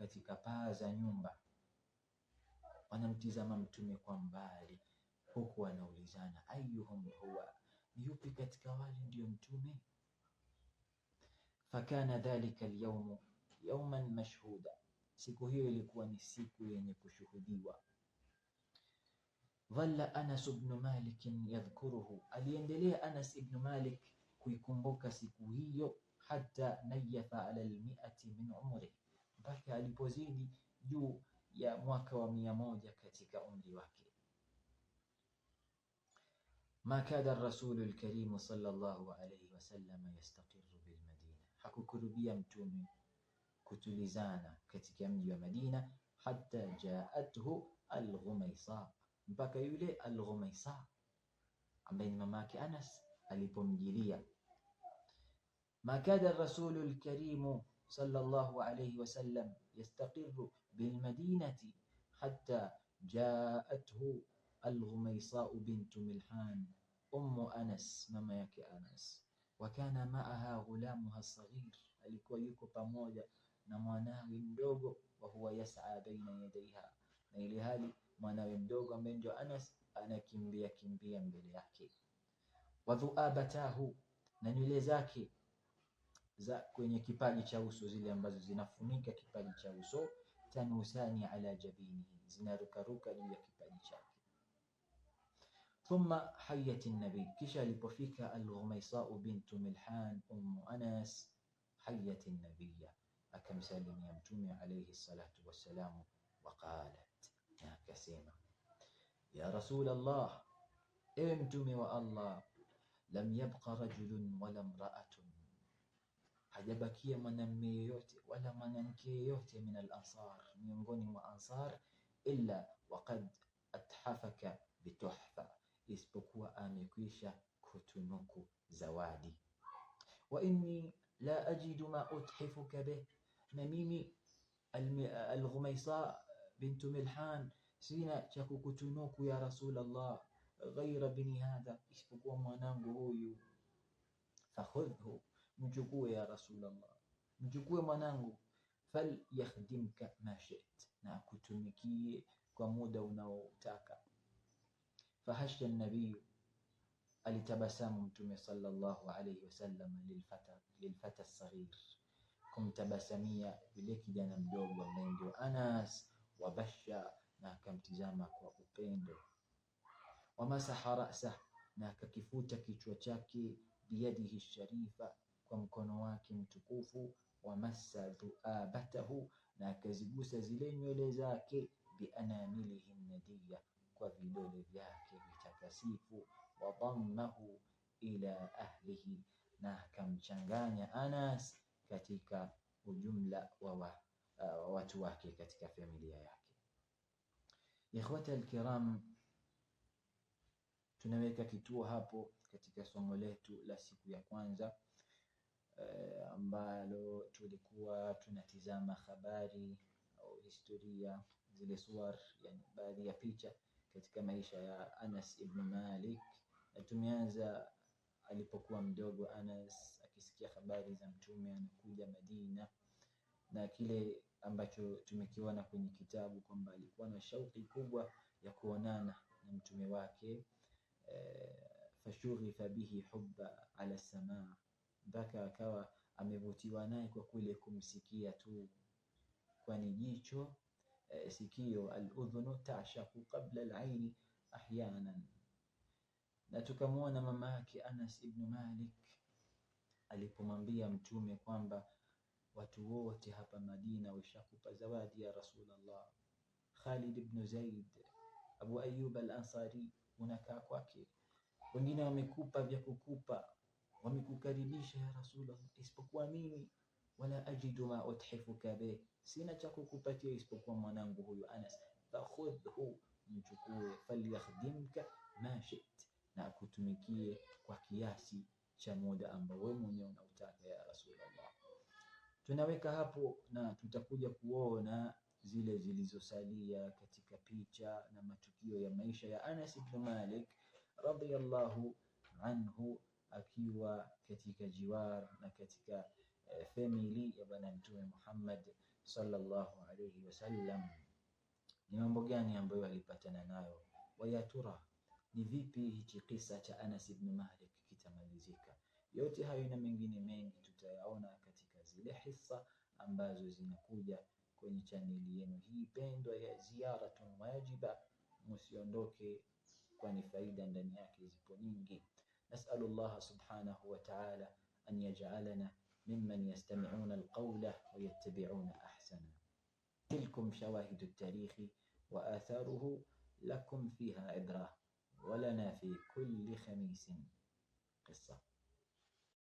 katika paa za nyumba, wanamtizama mtume kwa mbali, huku wanaulizana ayyuhum huwa, ni yupi katika wale ndio mtume? Fakana dhalika alyawm yawman mashhuda, siku hiyo ilikuwa ni siku yenye kushuhudiwa. Dhalla Anas ibn Malik yadhkuruhu, aliendelea Anas ibn Malik kuikumbuka siku hiyo, hata nayafa ala 100 min umri, mpaka alipozidi juu ya mwaka wa 100 katika umri wake. Ma kada ar-rasul al-karim sallallahu alayhi wasallam yastaqirru bil Madina, hakukurubia mtume kutulizana katika mji wa Madina, hatta jaathu al-Ghumaysa, mpaka yule al-Ghumaysa ambaye ni mamake Anas alipomjilia. Ma kada ar-rasul al-karim sallallahu alayhi wasallam yastaqirru bil Madinati hatta jaathu al-Ghumaysa bint Milhan Anas, mama yake Anas. Wa kana ma'aha ghulamuha saghir, alikuwa yuko pamoja na mwanawe mdogo. Wa huwa yas'a baina yadayha, na ile hali mwanawe mdogo ambaye ndio Anas anakimbia mbele yake. Wa dhu'abatahu, na nywele zake za kwenye kipaji cha uso, zile ambazo zinafunika kipaji cha uso, tanusani ala jabinihi, zinarukaruka juu ya kipaji chake. Thumma hayyat an-nabi, kisha alipofika al-Ghumaysa bint Milhan Anas, hayyat an-nabiyya, akamsalimia mtume alayhi salatu wassalam. Waqalat, na akasema, ya rasul Allah, ewe mtume wa Allah, lam yabqa rajulun wala imra'atun, hajabakia mwanamume yote wala mwanamke yote, min al-ansar, miongoni mwa ansar, illa waqad athafaka bituhfa, isipokuwa amekwisha kutunuku zawadi. Wa inni la ajidu ma uthifuka bih, na mimi al-Ghumaysa bint Milhan sina cha kukutunuku ya rasul Allah, ghaira bini hadha, isipokuwa mwanangu huyu. Fakhudhu, mchukue ya rasul Allah, mchukue mwanangu. Fal yakhdimka ma shi't, na akutumikie kwa muda unaotaka. Fahasha an-nabiy, alitabasamu mtume sallallahu alayhi wasallam lilfata as-saghir, kumtabasamia yule kijana mdogo ambaye ndio Anas. Wabasha, na akamtizama kwa upendo. Wamasaha ra'sah, na akakifuta kichwa chake, biyadihi sharifa, kwa mkono wake mtukufu. Wamassa dhu'abatahu, na akazigusa zile nywele zake, bianamilihi nadiya, kwa vidole vyake vitakasifu. Wadammahu ila ahlihi, na akamchanganya Anas katika ujumla wa watu wake, katika familia yake. Ikhwata alkiram, tunaweka kituo hapo katika somo letu la siku ya kwanza, ambalo tulikuwa tunatizama habari au historia, zile suwar, yani baadhi ya picha katika maisha ya Anas ibn Malik. Na tumeanza alipokuwa mdogo Anas, akisikia habari za mtume anakuja Madina, na kile ambacho tumekiona kwenye kitabu kwamba alikuwa na shauki kubwa ya kuonana na mtume wake. Fashughifa bihi hubba ala samaa, mpaka akawa amevutiwa naye kwa kule kumsikia tu, kwani jicho sikio, al-udhunu ta'shaqu qabla al-aini ahyanan. Na tukamwona mama yake Anas ibn Malik alipomwambia mtume kwamba watu wote hapa Madina washakupa zawadi ya Rasulullah. Khalid ibn Zaid, Abu Ayyub al-Ansari unakaa kwake, wengine wamekupa vya kukupa, wamekukaribisha ya Rasulullah, isipokuwa mimi, wala ajidu ma uthifuka bih, sina cha kukupatia isipokuwa mwanangu huyu Anas. Fakhudhu, mchukue. Falyakhdimka ma shi't, na akutumikie kwa kiasi cha muda ambao wewe mwenyewe unautaka ya Rasulullah. Tunaweka hapo, na tutakuja kuona zile zilizosalia katika picha na matukio ya maisha ya Anas ibn Malik radhiyallahu anhu, akiwa katika jiwar na katika family ya bwana mtume Muhammad sallallahu alayhi wasallam. Ni mambo gani ambayo alipatana nayo? Waya tura, ni vipi hichi kisa cha Anas ibn Malik kitamalizika? Yote hayo na mengine mengi tutayaona katika zile hisa ambazo zinakuja kwenye chaneli yenu hii pendwa ya Ziyaratun Wajiba. Msiondoke, kwani faida ndani yake zipo nyingi. Nas'alullah subhanahu wa ta'ala an yaj'alana mimman yastami'una alqawla wa yattabi'una ahsana. تلكم شواهد التاريخ وآثاره، لكم فيها عبرة ولنا في كل خميس قصة.